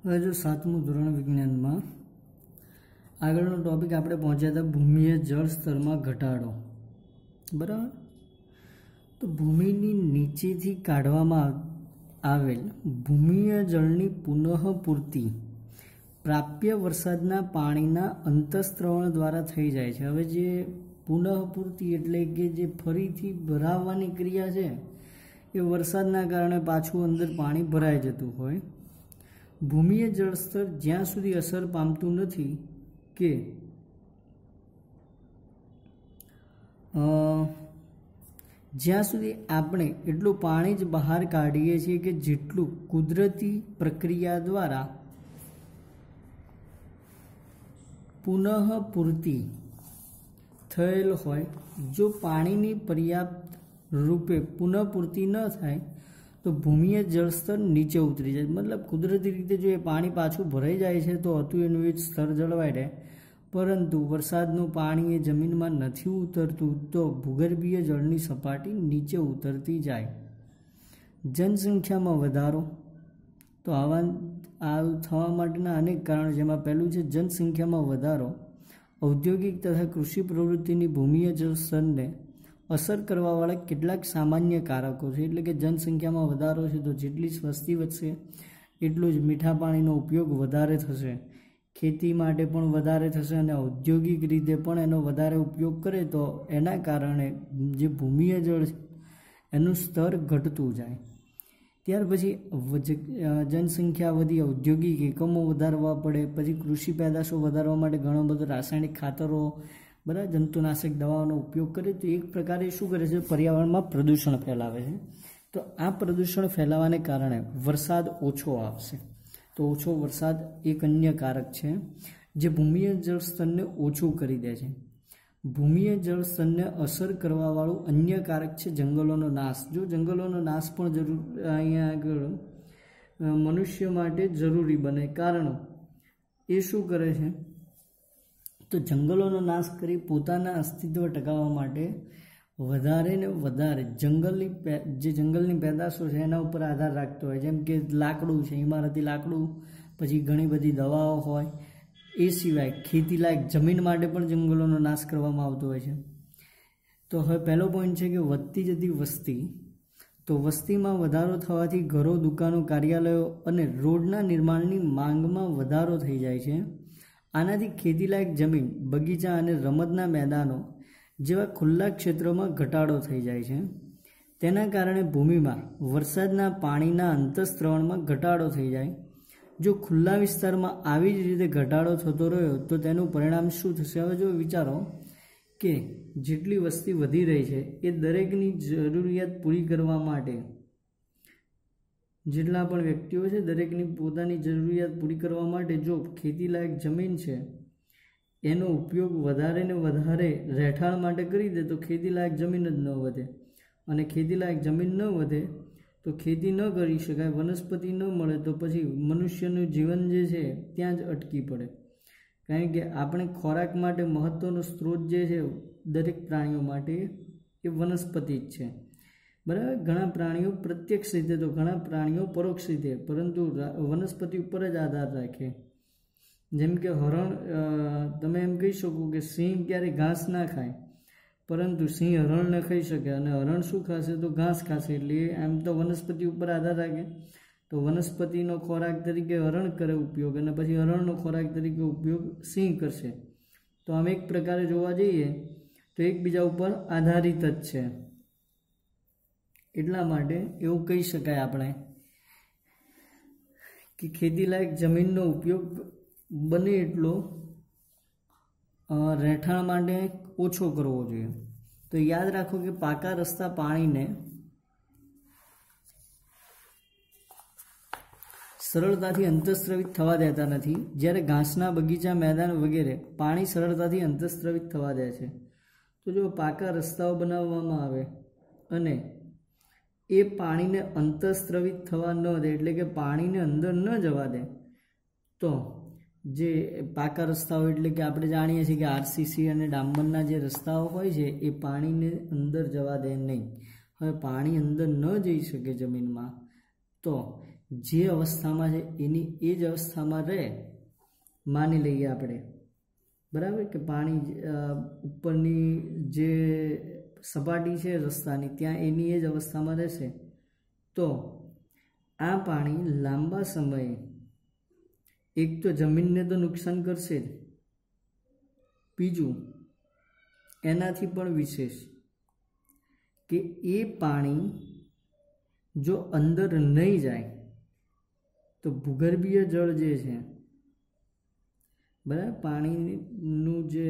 હવે જો 7મું ધોરણ વિજ્ઞાનમાં આગળનો ટોપિક આપણે પહોંચ્યા હતા ભૂમિય જળ સ્તરમાં ઘટાડો. બરાબર. તો ભૂમિની નીચેથી કાઢવામાં આવેલ ભૂમિય જળની પુનઃપૂર્તિ પ્રાપ્ય વરસાદના પાણીના અંતઃસ્ત્રવણ દ્વારા થઈ જાય છે. હવે જે પુનઃપૂર્તિ એટલે કે જે ફરીથી ભરાવવાની ક્રિયા છે એ વરસાદના કારણે પાછું અંદર પાણી ભરાઈ જતું હોય. ભૂમિય જળસ્તર જ્યાં સુધી અસર પામતું નથી કે જ્યાં સુધી આપણે એટલું પાણી જ બહાર કાઢીએ છીએ કે જેટલું કુદરતી પ્રક્રિયા દ્વારા પુનઃપૂર્તિ થયેલ હોય. જો પાણીની પર્યાપ્ત રૂપે પુનઃપૂર્તિ ન થાય તો ભૂમિય જળસ્તર નીચે ઉતરી જાય. મતલબ કુદરતી રીતે જો એ પાણી પાછું ભરાઈ જાય છે તો હતું એનું એ સ્તર જળવાઈ રહે, પરંતુ વરસાદનું પાણી એ જમીનમાં નથી ઉતરતું તો ભૂગર્ભીય જળની સપાટી નીચે ઉતરતી જાય. જનસંખ્યામાં વધારો. તો આ થવા માટેના અનેક કારણો, જેમાં પહેલું છે જનસંખ્યામાં વધારો. ઔદ્યોગિક તથા કૃષિ પ્રવૃત્તિની ભૂમિય જળ સ્તરને અસર કરવાવાળા કેટલાક સામાન્ય કારકો છે. એટલે કે જનસંખ્યામાં વધારો છે તો જેટલી વસ્તી વધશે એટલું જ મીઠા પાણીનો ઉપયોગ વધારે થશે, ખેતી માટે પણ વધારે થશે અને ઔદ્યોગિક રીતે પણ એનો વધારે ઉપયોગ કરે તો એના કારણે જે ભૂમિય જળ છે એનું સ્તર ઘટતું જાય. ત્યાર પછી જનસંખ્યા વધી, ઔદ્યોગિક એકમો વધારવા પડે, પછી કૃષિ પેદાશો વધારવા માટે ઘણો બધો રાસાયણિક ખાતરો, બરાબર, જંતુનાશક દવાઓનો ઉપયોગ કરે તો એક પ્રકારે શું કરે છે, પર્યાવરણમાં પ્રદૂષણ ફેલાવે છે. તો આ પ્રદૂષણ ફેલાવાને કારણે વરસાદ ઓછો આવશે. તો ઓછો વરસાદ એક અન્ય કારક છે જે ભૂમિય જળ સ્તરને ઓછું કરી દે છે. ભૂમિય જળ સ્તરને અસર કરવાવાળું અન્ય કારક છે જંગલોનો નાશ. જો જંગલોનો નાશ પણ અહીંયા આગળ મનુષ્ય માટે જરૂરી બને, કારણો એ શું કરે છે તો જંગલોનો નાશ કરી પોતાના અસ્તિત્વ ટકાવવા માટે વધારે ને વધારે જંગલની પેદાશો છે એના ઉપર આધાર રાખતો હોય. જેમ કે લાકડું છે, ઇમારતી લાકડું, પછી ઘણી બધી દવાઓ હોય. એ સિવાય ખેતીલાયક જમીન માટે પણ જંગલોનો નાશ કરવામાં આવતો હોય છે. તો હવે પહેલો પોઈન્ટ છે કે વધતી જતી વસ્તી. તો વસ્તીમાં વધારો થવાથી ઘરો, દુકાનો, કાર્યાલયો અને રોડના નિર્માણની માંગમાં વધારો થઈ જાય છે. આનાથી ખેતીલાયક જમીન, બગીચા અને રમતના મેદાનો જેવા ખુલ્લા ક્ષેત્રોમાં ઘટાડો થઈ જાય છે. તેના કારણે ભૂમિમાં વરસાદના પાણીના અંતઃસ્ત્રવણમાં ઘટાડો થઈ જાય. જો ખુલ્લા વિસ્તારમાં આવી જ રીતે ઘટાડો થતો રહ્યો તો તેનું પરિણામ શું થશે? હવે જો વિચારો કે જેટલી વસ્તી વધી રહી છે એ દરેકની જરૂરિયાત પૂરી કરવા માટે, જેટલા પણ વ્યક્તિઓ છે દરેકની પોતાની જરૂરિયાત પૂરી કરવા માટે જો ખેતીલાયક જમીન છે એનો ઉપયોગ વધારે ને વધારે રહેઠાણ માટે કરી દે તો ખેતીલાયક જમીન જ ન વધે, અને ખેતીલાયક જમીન ન વધે તો ખેતી ન કરી શકાય, વનસ્પતિ ન મળે તો પછી મનુષ્યનું જીવન જે છે ત્યાં જ અટકી પડે. કારણ કે આપણે ખોરાક માટે મહત્ત્વનો સ્ત્રોત જે છે દરેક પ્રાણીઓ માટે એ વનસ્પતિ જ છે. બરાબર. ઘણા પ્રાણીઓ પ્રત્યક્ષ રીતે તો ઘણા પ્રાણીઓ પરોક્ષ રીતે, પરંતુ વનસ્પતિ ઉપર જ આધાર રાખે. જેમ કે હરણ, તમે એમ કહી શકો કે સિંહ ક્યારેય ઘાસ ના ખાય, પરંતુ સિંહ હરણ ન ખાઈ શકે, અને હરણ શું ખાશે તો ઘાસ ખાશે. એટલે એમ તો વનસ્પતિ ઉપર આધાર રાખે. તો વનસ્પતિનો ખોરાક તરીકે હરણ કરે ઉપયોગ, અને પછી હરણનો ખોરાક તરીકે ઉપયોગ સિંહ કરશે. તો આમ એક પ્રકારે જોવા જઈએ તો એકબીજા ઉપર આધારિત જ છે. એટલા માટે એવું કહી શકાય આપણે કે ખેતીલાયક જમીનનો ઉપયોગ બને એટલો રહેઠાણ માટે ઓછો કરવો જોઈએ. તો યાદ રાખો કે પાકા રસ્તા પાણીને સરળતાથી અંતઃસ્ત્રવિત થવા દેતા નથી, જ્યારે ઘાસના બગીચા, મેદાન વગેરે પાણી સરળતાથી અંતઃસ્ત્રવિત થવા દે છે. તો જો પાકા રસ્તાઓ બનાવવામાં આવે અને એ પાણીને અંતઃસ્ત્રવિત થવા ન દે, એટલે કે પાણીને અંદર ન જવા દે, તો જે પાકા રસ્તાઓ એટલે કે આપણે જાણીએ છીએ કે આરસીસી અને ડામરના જે રસ્તાઓ હોય છે એ પાણીને અંદર જવા દે નહીં. હવે પાણી અંદર ન જઈ શકે જમીનમાં, તો જે અવસ્થામાં છે એની એ જ અવસ્થામાં રહે, માની લઈએ આપણે, બરાબર, કે પાણી ઉપરની જે સપાટી છે રસ્તાની ત્યાં એની એ જ અવસ્થામાં રહેશે, તો આ પાણી લાંબા સમયે એક તો જમીનને તો નુકસાન કરશે જ, બીજું એનાથી પણ વિશેષ કે એ પાણી જો અંદર નહીં જાય તો ભૂગર્ભીય જળ જે છે, બરાબર, પાણીનું જે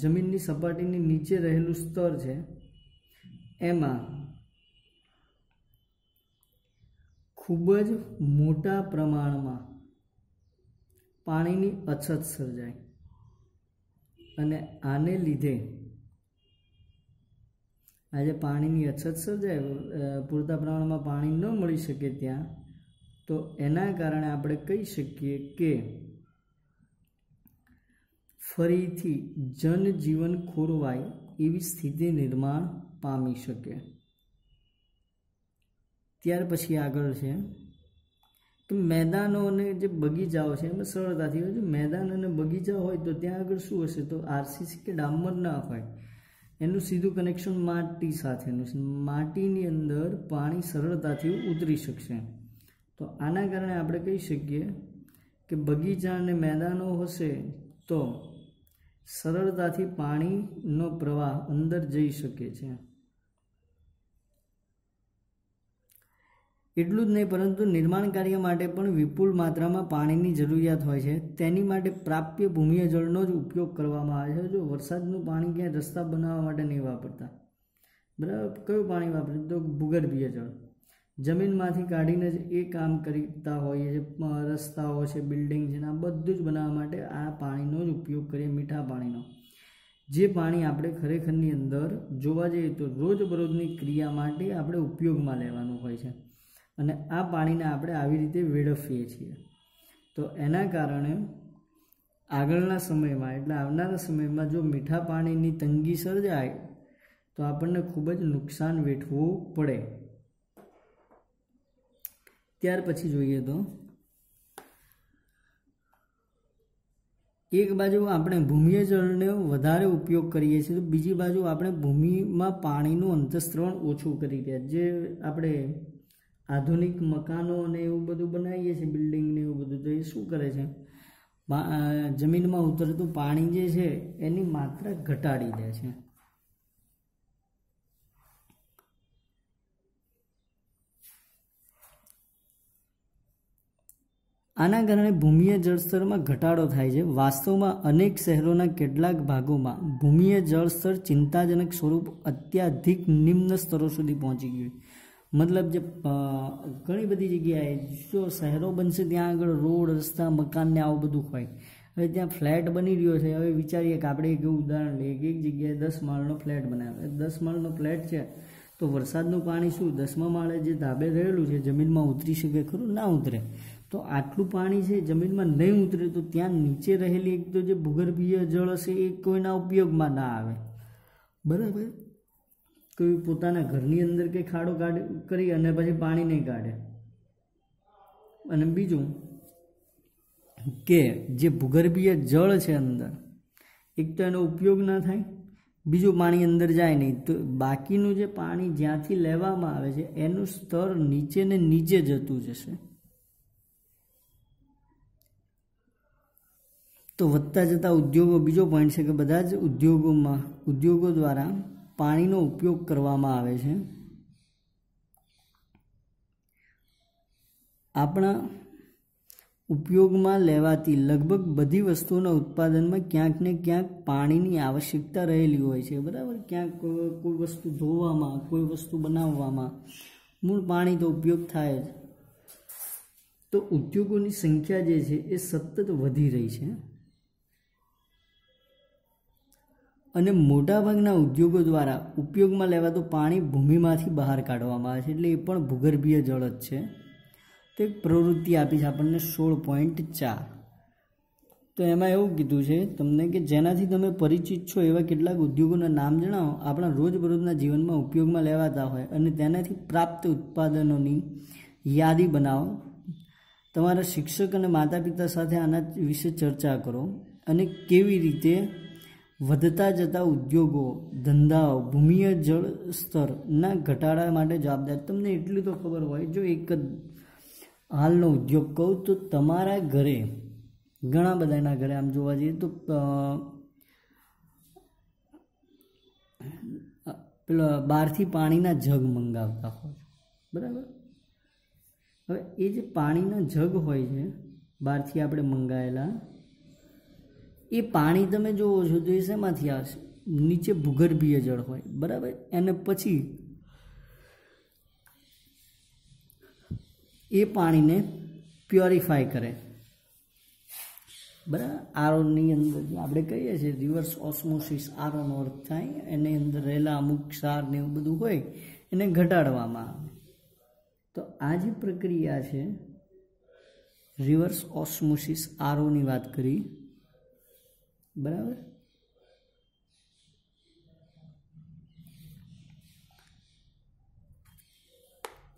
જમીનની સપાટીની નીચે રહેલું સ્તર છે એમાં ખૂબ જ મોટા પ્રમાણમાં પાણીની અછત સર્જાય અને આને લીધે આજે પાણીની અછત સર્જાય, પૂરતા પ્રમાણમાં પાણી ન મળી શકે ત્યાં, તો એના કારણે આપણે કહી શકીએ કે ફરીથી જનજીવન ખોરવાય એવી સ્થિતિ નિર્માણ પામી શકે. ત્યાર પછી આગળ છે કે મેદાનો અને જે બગીચાઓ છે એમાં સરળતાથી હોય. જો મેદાન અને બગીચા હોય તો ત્યાં આગળ શું હશે, તો આરસીસી કે ડામર ના હોય, એનું સીધું કનેક્શન માટી સાથેનું છે. માટીની અંદર પાણી સરળતાથી ઉતરી શકશે. તો આના કારણે આપણે કહી શકીએ કે બગીચા અને મેદાનો હશે તો સરળતાથી પાણીનો પ્રવાહ અંદર જઈ શકે છે. એટલું જ નહીં, પરંતુ નિર્માણ કાર્ય માટે પણ વિપુલ માત્રામાં પાણીની જરૂરિયાત હોય છે. તેની માટે પ્રાપ્ય ભૂમિય જળનો જ ઉપયોગ કરવામાં આવે છે. જો વરસાદનું પાણી ક્યાંય રસ્તા બનાવવા માટે નહીં વાપરતા, બરાબર, કયું પાણી વાપરે, તો ભૂગર્ભીય જળ જમીનમાંથી કાઢીને જ એ કામ કરતા હોઈએ છે. રસ્તાઓ છે, બિલ્ડિંગ છે, આ બધું જ બનાવવા માટે આ પાણીનો જ ઉપયોગ કરીએ, મીઠા પાણીનો. જે પાણી આપણે ખરેખરની અંદર જોવા જઈએ તો રોજબરોજની ક્રિયા માટે આપણે ઉપયોગમાં લેવાનું હોય છે અને આ પાણીને આપણે આવી રીતે વેડફીએ છીએ. તો એના કારણે આગળના સમયમાં, એટલે આવનારા સમયમાં જો મીઠા પાણીની તંગી સર્જાય તો આપણને ખૂબ જ નુકસાન વેઠવું પડે. ત્યાર પછી જોઈએ તો એક બાજુ આપણે ભૂમિય જળનો વધારે ઉપયોગ કરીએ છીએ, તો બીજી બાજુ આપણે ભૂમિમાં પાણીનું અંતઃસ્ત્રવણ ઓછું કરી રહ્યા. જે આપણે આધુનિક મકાનો અને એવું બધું બનાવીએ છીએ, બિલ્ડિંગ ને એવું બધું, તો એ શું કરે છે, જમીનમાં ઉતરતું પાણી જે છે એની માત્રા ઘટાડી દે છે. આના કારણે ભૂમિય જળસ્તરમાં ઘટાડો થાય છે. વાસ્તવમાં અનેક શહેરોના કેટલાક ભાગોમાં ભૂમિય જળસ્તર ચિંતાજનક સ્વરૂપ અત્યાધિક નિમ્ન સ્તરો સુધી પહોંચી ગયું. મતલબ જે ઘણી બધી જગ્યાએ જો શહેરો બનશે ત્યાં આગળ રોડ, રસ્તા, મકાન ને આવું બધું હોય. હવે ત્યાં ફ્લેટ બની રહ્યો છે. હવે વિચારીએ કે આપણે એક ઉદાહરણ લઈએ કે એક જગ્યાએ 10 માળનો ફ્લેટ બનાવ્યો. 10 માળનો ફ્લેટ છે તો વરસાદનું પાણી શું 10મા માળે જે ધાબે રહેલું છે જમીનમાં ઉતરી શકે ખરું? ના ઉતરે. તો આટલું પાણી છે જમીનમાં નહીં ઉતરે તો ત્યાં નીચે રહેલી એક તો જે ભૂગર્ભીય જળ હશે એ કોઈના ઉપયોગમાં ના આવે, બરાબર. કોઈ પોતાના ઘરની અંદર કંઈ ખાડો કરી અને પછી પાણી નહીં કાઢે. અને બીજું કે જે ભૂગર્ભીય જળ છે અંદર, એક તો એનો ઉપયોગ ના થાય, બીજું પાણી અંદર જાય નહીં, તો બાકીનું જે પાણી જ્યાંથી લેવામાં આવે છે એનું સ્તર નીચે ને નીચે જતું જશે. તો વધતા જતા ઉદ્યોગો, બીજો પોઈન્ટ છે કે બધા જ ઉદ્યોગો દ્વારા પાણીનો ઉપયોગ કરવામાં આવે છે. આપણા ઉપયોગમાં લેવાતી લગભગ બધી વસ્તુઓના ઉત્પાદનમાં ક્યાંક ને ક્યાંક પાણીની આવશ્યકતા રહેલી હોય છે, બરાબર. ક્યાંક કોઈ વસ્તુ ધોવામાં, કોઈ વસ્તુ બનાવવામાં મૂળ પાણી તો ઉપયોગ થાય જ. તો ઉદ્યોગોની સંખ્યા જે છે એ સતત વધી રહી છે અને મોટાભાગના ઉદ્યોગો દ્વારા ઉપયોગમાં લેવાતું પાણી ભૂમિમાંથી બહાર કાઢવામાં આવે છે, એટલે એ પણ ભૂગર્ભીય જળ જ છે. તો એક પ્રવૃત્તિ આપી છે આપણને 16.4. તો એમાં એવું કીધું છે તમને કે જેનાથી તમે પરિચિત છો એવા કેટલાક ઉદ્યોગોના નામ જણાવો. આપણા રોજબરોજના જીવનમાં ઉપયોગમાં લેવાતા હોય અને તેનાથી પ્રાપ્ત ઉત્પાદનોની યાદી બનાવો, તમારા શિક્ષક અને માતા પિતા સાથે આના વિશે ચર્ચા કરો અને કેવી રીતે વધતા જતા ઉદ્યોગો, ધંધાઓ ભૂમિય જળ સ્તરના ઘટાડા માટે જવાબદાર. તમને એટલું તો ખબર હોય, જો એક હાલનો ઉદ્યોગ કહું તો તમારા ઘરે, ઘણા બધાના ઘરે આમ જોવા જઈએ તો પેલા બહારથી પાણીના જગ મંગાવતા હોય, બરાબર. હવે એ જે પાણીના જગ હોય છે બહારથી આપણે મંગાવેલા, એ પાણી તમે જોવો છો તો એ શેમાંથી આવશે? નીચે ભૂગર્ભીય જળ હોય, બરાબર. અને પછી એ પાણીને પ્યોરિફાય કરે, બરાબર. આરોની અંદર આપણે કહીએ છીએ રિવર્સ ઓસ્મોસિસ, આરોનો અર્થ થાય એની અંદર રહેલા અમુક ક્ષાર ને એવું બધું હોય એને ઘટાડવામાં આવે. તો આ જે પ્રક્રિયા છે રિવર્સ ઓસ્મોસિસ, આરોની વાત કરી, બરાબર.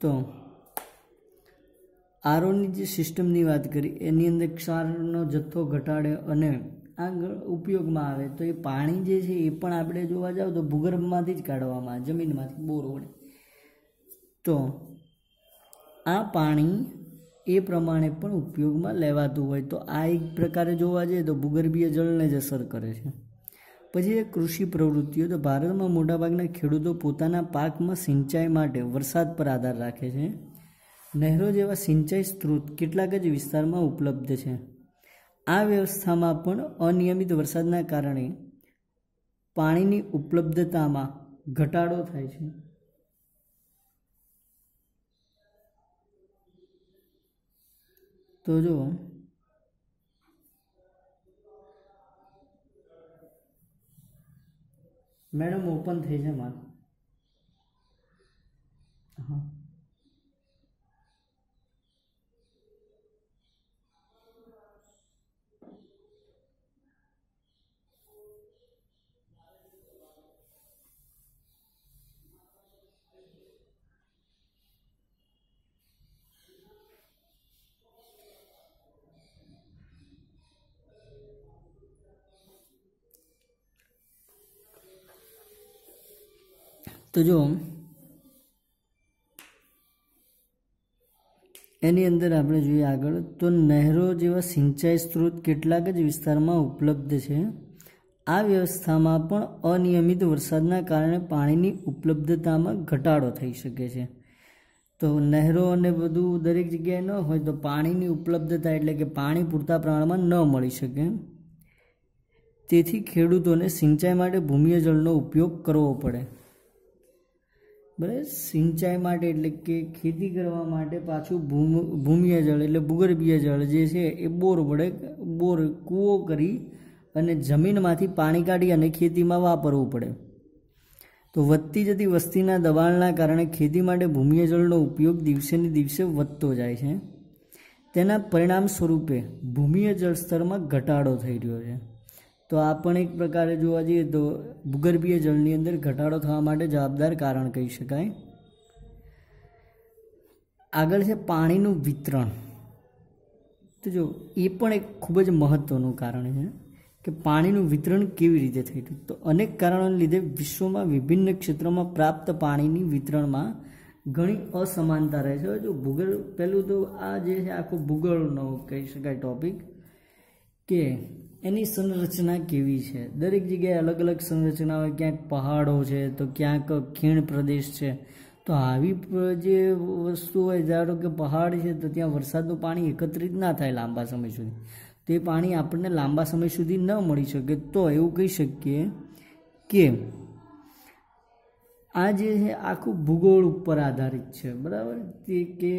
તો આરોની જે સિસ્ટમની વાત કરી એની અંદર ક્ષારનો જથ્થો ઘટાડે અને આગળ ઉપયોગમાં આવે. તો એ પાણી જે છે એ પણ આપણે જોવા જાવ તો ભૂગર્ભમાંથી જ કાઢવામાં આવે, જમીનમાંથી, બોર વડે. તો આ પાણી એ પ્રમાણે પણ ઉપયોગમાં લેવાતું હોય. તો આ એક પ્રકારે જોવા જઈએ તો ભૂગર્ભીય જળને જ અસર કરે છે. પછી કૃષિ પ્રવૃત્તિઓ. તો ભારતમાં મોટાભાગના ખેડૂતો પોતાના પાકમાં સિંચાઈ માટે વરસાદ પર આધાર રાખે છે. નહેરો જેવા સિંચાઈ સ્ત્રોત કેટલાક જ વિસ્તારમાં ઉપલબ્ધ છે. આ વ્યવસ્થામાં પણ અનિયમિત વરસાદના કારણે પાણીની ઉપલબ્ધતામાં ઘટાડો થાય છે. તો જો મેડમ ઓપન થઈ છે મારું. હા, તો જો એની અંદર આપણે જોઈએ આગળ, તો નહેરો જેવા સિંચાઈ સ્ત્રોત કેટલાક જ વિસ્તારમાં ઉપલબ્ધ છે. આ વ્યવસ્થામાં પણ અનિયમિત વરસાદના કારણે પાણીની ઉપલબ્ધતામાં ઘટાડો થઈ શકે છે. તો નહેરો અને બધું દરેક જગ્યાએ ન હોય તો પાણીની ઉપલબ્ધતા એટલે કે પાણી પૂરતા પ્રમાણમાં ન મળી શકે. તેથી ખેડૂતોને સિંચાઈ માટે ભૂમિય જળનો ઉપયોગ કરવો પડે, બરાબર. સિંચાઈ માટે એટલે કે ખેતી કરવા માટે પાછું ભૂમિય જળ એટલે ભૂગર્ભીય જળ જે છે એ બોર વડે, કૂવો કરી અને જમીનમાંથી પાણી કાઢી અને ખેતીમાં વાપરવું પડે. તો વધતી જતી વસ્તીના દબાણના કારણે ખેતી માટે ભૂમિય જળનો ઉપયોગ દિવસેને દિવસે વધતો જાય છે. તેના પરિણામ સ્વરૂપે ભૂમિય જળ સ્તરમાં ઘટાડો થઈ રહ્યો છે. તો આ પણ એક પ્રકારે જોવા જઈએ તો ભૂગર્ભીય જળની અંદર ઘટાડો થવા માટે જવાબદાર કારણ કહી શકાય. આગળ છે પાણીનું વિતરણ. તો જો એ પણ એક ખૂબ જ મહત્ત્વનું કારણ છે કે પાણીનું વિતરણ કેવી રીતે થઈ રહ્યું. તો અનેક કારણોને લીધે વિશ્વમાં વિભિન્ન ક્ષેત્રોમાં પ્રાપ્ત પાણીની વિતરણમાં ઘણી અસમાનતા રહે છે. જો ભૂગોળ, પહેલું તો આ જે છે આખો ભૂગોળનો કહી શકાય ટોપિક, કે એની સંરચના કેવી છે. દરેક જગ્યાએ અલગ અલગ સંરચના હોય, ક્યાંક પહાડો છે તો ક્યાંક ખીણ પ્રદેશ છે. તો આવી જે વસ્તુ હોય, ધારો કે પહાડ છે તો ત્યાં વરસાદનું પાણી એકત્રિત ના થાય લાંબા સમય સુધી, તે પાણી આપણને લાંબા સમય સુધી ન મળી શકે. તો એવું કહી શકીએ કે આ જે છે આખું ભૂગોળ ઉપર આધારિત છે, બરાબર. તે કે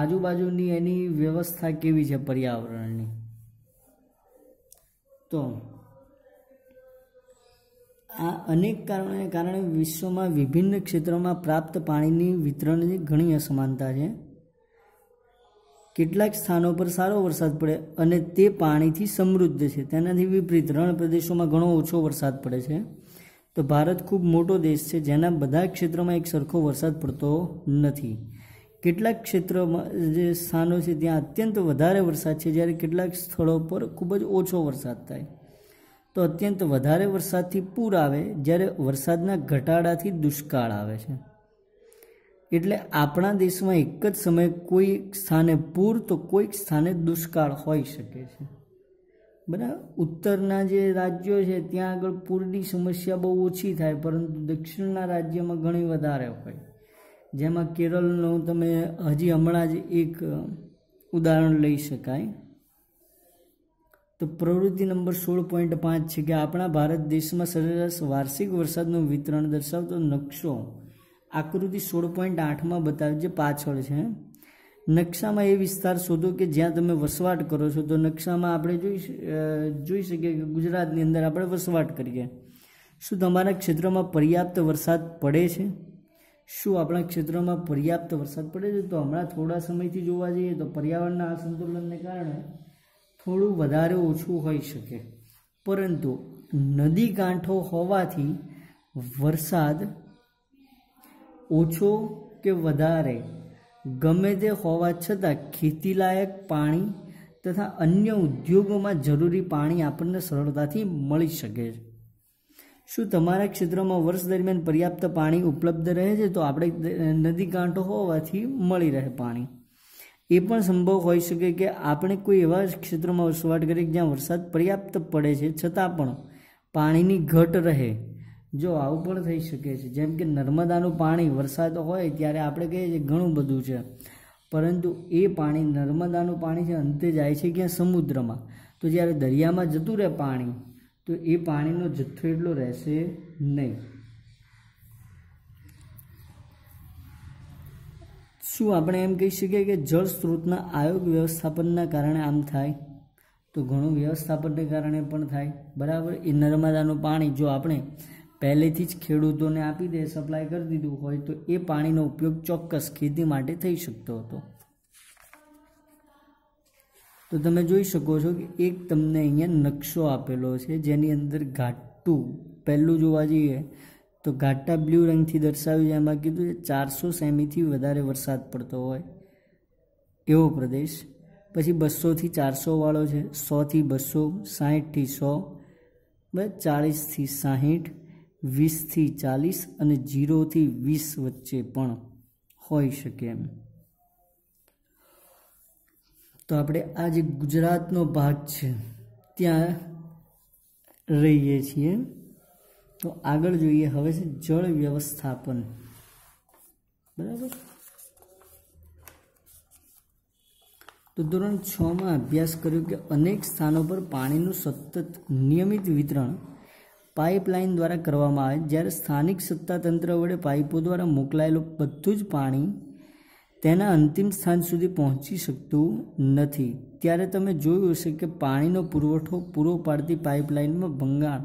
આજુબાજુની એની વ્યવસ્થા કેવી છે પર્યાવરણની. તો આ અનેક કારણોને કારણે વિશ્વમાં વિભિન્ન ક્ષેત્રોમાં પ્રાપ્ત પાણીની વિતરણની ઘણી અસમાનતા છે. કેટલાક સ્થાનો પર સારો વરસાદ પડે અને તે પાણીથી સમૃદ્ધ છે. તેનાથી વિપરીત રણ પ્રદેશોમાં ઘણો ઓછો વરસાદ પડે છે. તો ભારત ખૂબ મોટો દેશ છે જેના બધા ક્ષેત્રોમાં એક સરખો વરસાદ પડતો નથી. કેટલાક ક્ષેત્રોમાં જે સ્થાનો છે ત્યાં અત્યંત વધારે વરસાદ છે, જ્યારે કેટલાક સ્થળો પર ખૂબ જ ઓછો વરસાદ થાય. તો અત્યંત વધારે વરસાદથી પૂર આવે, જ્યારે વરસાદના ઘટાડાથી દુષ્કાળ આવે છે. એટલે આપણા દેશમાં એક જ સમયે કોઈ સ્થાને પૂર તો કોઈક સ્થાને દુષ્કાળ હોઈ શકે છે. બરાબર. ઉત્તરના જે રાજ્યો છે ત્યાં આગળ પૂરની સમસ્યા બહુ ઓછી થાય, પરંતુ દક્ષિણના રાજ્યમાં ઘણી વધારે હોય. જેમાં કેરળનું તમે હજી હમણાં જ એક ઉદાહરણ લઈ શકાય. તો પ્રવૃત્તિ નંબર 16.5 છે કે આપણા ભારત દેશમાં સરેરાશ વાર્ષિક વરસાદનું વિતરણ દર્શાવતો નકશો આકૃતિ 16.8માં બતાવ્યો, જે પાછળ છે. નકશામાં એ વિસ્તાર શોધો કે જ્યાં તમે વસવાટ કરો છો. તો નકશામાં આપણે જોઈ શકીએ કે ગુજરાતની અંદર આપણે વસવાટ કરીએ. શું તમારા ક્ષેત્રમાં પર્યાપ્ત વરસાદ પડે છે? શું આપણા ક્ષેત્રમાં પર્યાપ્ત વરસાદ પડે છે? તો હમણાં થોડા સમયથી જોવા જઈએ તો પર્યાવરણના અસંતુલનને કારણે થોડું વધારે ઓછું હોઈ શકે, પરંતુ નદી કાંઠો હોવાથી વરસાદ ઓછો કે વધારે ગમે તે હોવા છતાં ખેતીલાયક પાણી તથા અન્ય ઉદ્યોગોમાં જરૂરી પાણી આપણને સરળતાથી મળી શકે છે. શું તમારા ક્ષેત્રમાં વર્ષ દરમિયાન પર્યાપ્ત પાણી ઉપલબ્ધ રહે છે? તો આપણે નદી કાંઠો હોવાથી મળી રહે પાણી. એ પણ સંભવ હોઈ શકે કે આપણે કોઈ એવા ક્ષેત્રમાં વસવાટ કરીએ જ્યાં વરસાદ પર્યાપ્ત પડે છે છતાં પણ પાણીની ઘટ રહે. જો આવું પણ થઈ શકે છે, જેમ કે નર્મદાનું પાણી વરસાદ હોય ત્યારે આપણે કહીએ છીએ ઘણું બધું છે, પરંતુ એ પાણી નર્મદાનું પાણી છે અંતે જાય છે ક્યાં? સમુદ્રમાં. તો જ્યારે દરિયામાં જતું રહે પાણી, તો એ પાણીનો જથ્થો એટલો રહેશે નહીં. શું આપણે એમ કહી શકીએ કે જળ સ્ત્રોતના આયોગ વ્યવસ્થાપનના કારણે આમ થાય? તો ઘણું વ્યવસ્થાપનને કારણે પણ થાય. બરાબર. એ નર્મદાનું પાણી જો આપણે પહેલેથી જ ખેડૂતોને આપી દે, સપ્લાય કરી દીધું હોય, તો એ પાણીનો ઉપયોગ ચોક્કસ ખેતી માટે થઈ શકતો હતો. તો તમે જોઈ શકો છો કે એક તમને અહીંયા નકશો આપેલો છે, જેની અંદર ઘાટું પહેલું જોવા જઈએ તો ઘાટા બ્લુ રંગથી દર્શાવ્યું છે. એમાં કીધું 400 સેમીથી વધારે વરસાદ પડતો હોય એવો પ્રદેશ. પછી 200થી 400 વાળો છે, 100થી 200, 60થી 100, 40થી 60, 20થી 40 અને 0થી 20 વચ્ચે પણ હોઈ શકે એમ. તો આપણે આ જે ગુજરાતનો ભાગ છે ત્યાં રહીએ છીએ. તો આગળ જોઈએ હવે છે જળ વ્યવસ્થાપન. બરાબર. તો ધોરણ 6માં અભ્યાસ કર્યો કે અનેક સ્થાનો પર પાણીનું સતત નિયમિત વિતરણ પાઇપલાઇન દ્વારા કરવામાં આવે. જ્યારે સ્થાનિક સત્તાતંત્ર વડે પાઇપો દ્વારા મોકલાયેલું બધું જ પાણી તેના અંતિમ સ્થાન સુધી પહોંચી શકતું નથી, ત્યારે તમે જોયું હશે કે પાણીનો પુરવઠો પૂરો પાડતી પાઇપલાઇનમાં ભંગાણ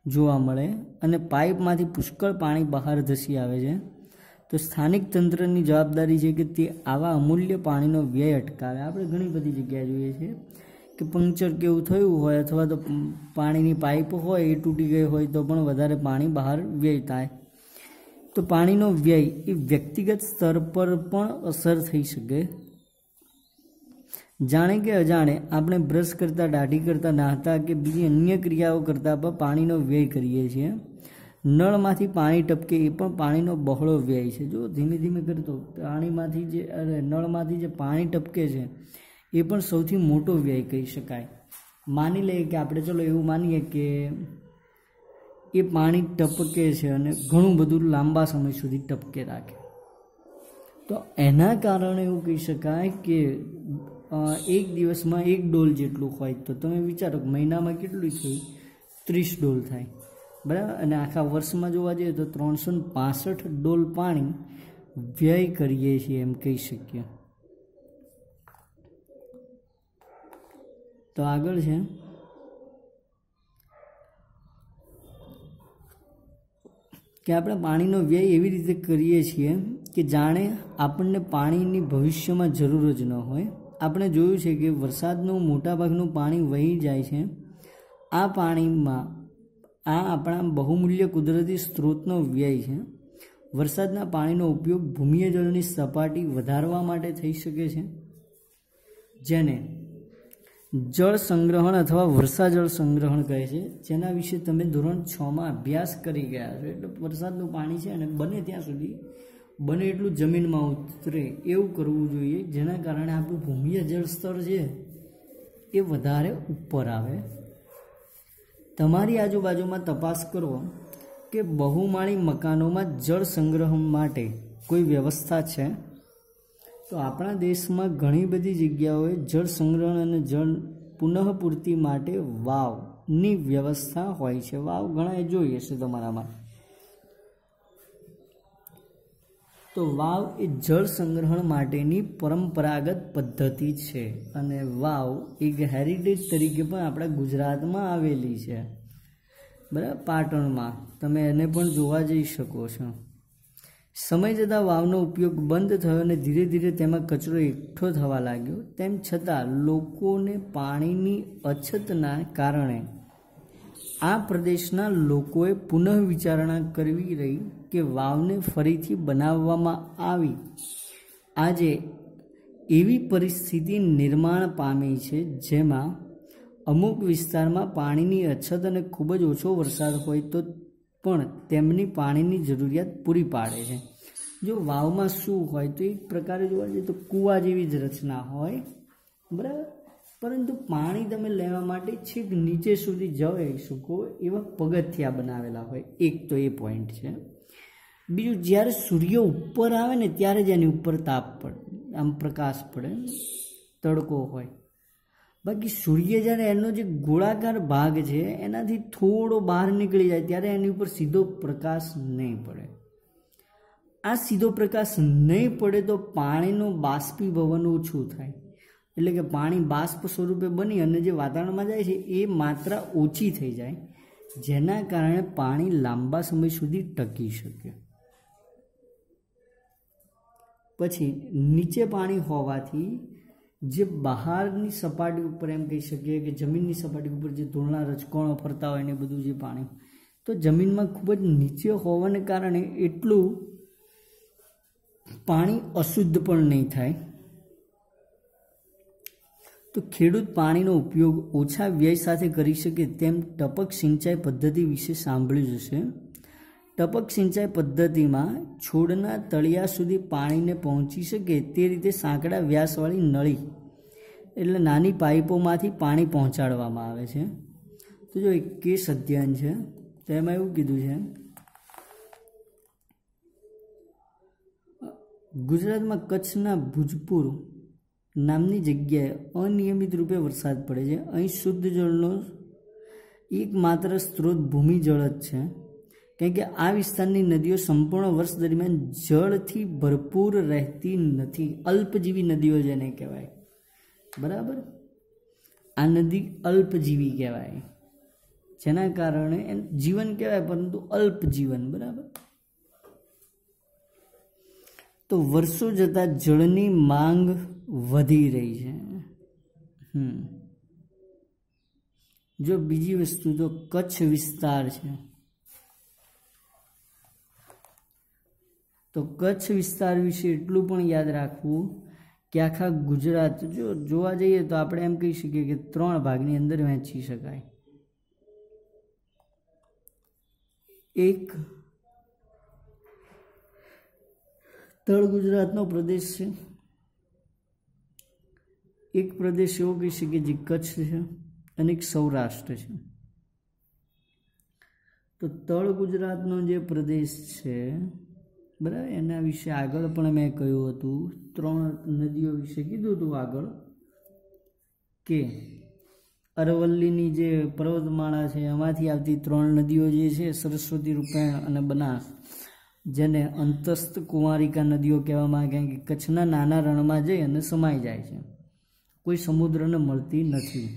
જોવા મળે અને પાઇપમાંથી પુષ્કળ પાણી બહાર ધસી આવે છે. તો સ્થાનિક તંત્રની જવાબદારી છે કે તે આવા અમૂલ્ય પાણીનો વ્યય અટકાવે. આપણે ઘણી બધી જગ્યાએ જોઈએ છીએ કે પંક્ચર કેવું થયું હોય અથવા તો પાણીની પાઇપ હોય એ તૂટી ગઈ હોય તો પણ વધારે પાણી બહાર વ્યય થાય. તો પાણીનો વ્યય એ વ્યક્તિગત સ્તર પર પણ અસર થઈ શકે. જાણે કે અજાણે આપણે બ્રશ કરતાં, દાઢી કરતાં, નહાતા કે બીજી અન્ય ક્રિયાઓ કરતાં પણ પાણીનો વ્યય કરીએ છીએ. નળમાંથી પાણી ટપકે એ પણ પાણીનો બહોળો વ્યય છે. જો ધીમે ધીમે કરતો પાણીમાંથી નળમાંથી જે પાણી ટપકે છે એ પણ સૌથી મોટો વ્યય કહી શકાય. માની લઈએ કે આપણે ચલો એવું માનીએ કે એ પાણી ટપકે છે અને ઘણું બધું લાંબા સમય સુધી ટપકે રાખે, તો એના કારણે એવું કહી શકાય કે એક દિવસમાં 1 ડોલ જેટલું હોય. તો તમે વિચારો મહિનામાં કેટલું થયું? 30 ડોલ થાય. બરાબર. અને આખા વર્ષમાં જોવા જઈએ તો 365 ડોલ પાણી વ્યય કરીએ છીએ એમ કહી શકીએ. તો આગળ છે કે આપણે પાણીનો વ્યય એવી રીતે કરીએ છીએ કે જાણે આપણને પાણીની ભવિષ્યમાં જરૂર જ ન હોય. આપણે જોયું છે કે વરસાદનું મોટાભાગનું પાણી વહી જાય છે. આ પાણીમાં આ આપણા બહુમૂલ્ય કુદરતી સ્ત્રોતનો વ્યય છે. વરસાદના પાણીનો ઉપયોગ ભૂમિય જળની સપાટી વધારવા માટે થઈ શકે છે, જેને જળ સંગ્રહણ અથવા વર્ષા જળ સંગ્રહણ કહે છે, જેના વિશે તમે ધોરણ 6માં અભ્યાસ કરી ગયા છો. એટલે વરસાદનું પાણી છે અને બને ત્યાં સુધી બને એટલું જમીનમાં ઉતરે એવું કરવું જોઈએ, જેના કારણે આપણું ભૂમિય જળ સ્તર છે એ વધારે ઉપર આવે. તમારી આજુબાજુમાં તપાસ કરો કે બહુમાળી મકાનોમાં જળ સંગ્રહ માટે કોઈ વ્યવસ્થા છે. તો આપણા દેશમાં ઘણી બધી જગ્યાઓએ જળ સંગ્રહ અને જળ પુનઃપૂર્તિ માટે વાવની વ્યવસ્થા હોય છે. વાવ ઘણાએ જોઈ હશે તમારામાં. તો વાવ એ જળ સંગ્રહણ માટેની પરંપરાગત પદ્ધતિ છે અને વાવ એક હેરિટેજ તરીકે પણ આપણા ગુજરાતમાં આવેલી છે. બરાબર, પાટણમાં તમે એને પણ જોવા જઈ શકો છો. સમય જતાં વાવનો ઉપયોગ બંધ થયો અને ધીરે ધીરે તેમાં કચરો એકઠો થવા લાગ્યો. તેમ છતાં લોકોને પાણીની અછતના કારણે આ પ્રદેશના લોકોએ પુનઃ વિચારણા કરવી રહી કે વાવને ફરીથી બનાવવામાં આવી. આજે એવી પરિસ્થિતિ નિર્માણ પામી છે જેમાં અમુક વિસ્તારમાં પાણીની અછત અને ખૂબ જ ઓછો વરસાદ હોય તો પણ તેમની પાણીની જરૂરિયાત પૂરી પાડે છે. જો વાવમાં શું હોય તો એક પ્રકારે જોવા જઈએ તો કૂવા જેવી જ રચના હોય, બરાબર, પરંતુ પાણી તમે લેવા માટે છેક નીચે સુધી જઈ શકો એવા પગથિયા બનાવેલા હોય. એક તો એ પોઈન્ટ છે. બીજું, જ્યારે સૂર્ય ઉપર આવે ને ત્યારે જ એની ઉપર તાપ પડે, આમ પ્રકાશ પડે, તડકો હોય. બાકી સૂર્ય જ્યારે એનો જે ગોળાકાર ભાગ છે એનાથી થોડો બહાર નીકળી જાય ત્યારે એની ઉપર સીધો પ્રકાશ નહીં પડે. આ સીધો પ્રકાશ નહીં પડે તો પાણીનું બાષ્પીભવન ઓછું થાય, એટલે કે પાણી બાષ્પ સ્વરૂપે બની અને જે વાતાવરણમાં જાય છે એ માત્રા ઓછી થઈ જાય, જેના કારણે પાણી લાંબા સમય સુધી ટકી શકે. પછી નીચે પાણી હોવાથી જે બહારની સપાટી ઉપર એમ કહી શકીએ કે જમીનની સપાટી ઉપર જે ધૂળના રજકણો ફરતા હોય ને બધું જે પાણી, તો જમીનમાં ખૂબ જ નીચે હોવાને કારણે એટલું પાણી અશુદ્ધ પણ નહીં થાય. તો ખેડૂત પાણીનો ઉપયોગ ઓછા વ્યય સાથે કરી શકે તેમ ટપક સિંચાઈ પદ્ધતિ વિશે સાંભળ્યું હશે. ટપક સિંચાઈ પદ્ધતિમાં છોડના તળિયા સુધી પાણીને પહોંચી શકે તે રીતે સાંકડા વ્યાસવાળી નળી એટલે નાની પાઇપોમાંથી પાણી પહોંચાડવામાં આવે છે. તો જો એક કેસ અધ્યયન છે તેમાં એવું કીધું છે, ગુજરાતમાં કચ્છના ભુજપુર નામની જગ્યાએ અનિયમિત રૂપે વરસાદ પડે છે. અહીં શુદ્ધ જળનો એકમાત્ર સ્ત્રોત ભૂમિજળ જ છે, કારણ કે આ વિસ્તારની નદીઓ સંપૂર્ણ વર્ષ દરમિયાન જળથી ભરપૂર રહેતી નથી. અલ્પજીવી નદીઓ જેને કહેવાય, બરાબર, આ નદી અલ્પજીવી કહેવાય, જેના કારણે જીવન કહેવાય પરંતુ અલ્પ જીવન, બરાબર. તો વર્ષો જતાં જળની માંગ વધી રહી છે. જો બીજી વસ્તુ તો કચ્છ વિસ્તાર છે, તો કચ્છ વિસ્તાર વિશે એટલું પણ યાદ રાખવું કે આખા ગુજરાત જો જોવા જઈએ તો આપણે એમ કહી શકીએ કે 3 ભાગની અંદર વહેંચી શકાય. એક તળ ગુજરાતનો પ્રદેશ છે, એક પ્રદેશ એવો કહી શકીએ જે કચ્છ છે અને એક સૌરાષ્ટ્ર છે. તો તળ ગુજરાતનો જે પ્રદેશ છે, બરાબર, એના વિશે આગળ પણ મેં કહ્યું હતું, 3 નદીઓ વિશે કીધું હતું આગળ કે અરવલ્લીની જે પર્વતમાળા છે એમાંથી આવતી 3 નદીઓ જે છે સરસ્વતી, રૂપેણ અને બનાસ, જેને અંતસ્થ કુંવારિકા નદીઓ કહેવામાં આવે, કારણ કે કચ્છના નાના રણમાં જઈ અને સમાઈ જાય છે, કોઈ સમુદ્રને મળતી નથી.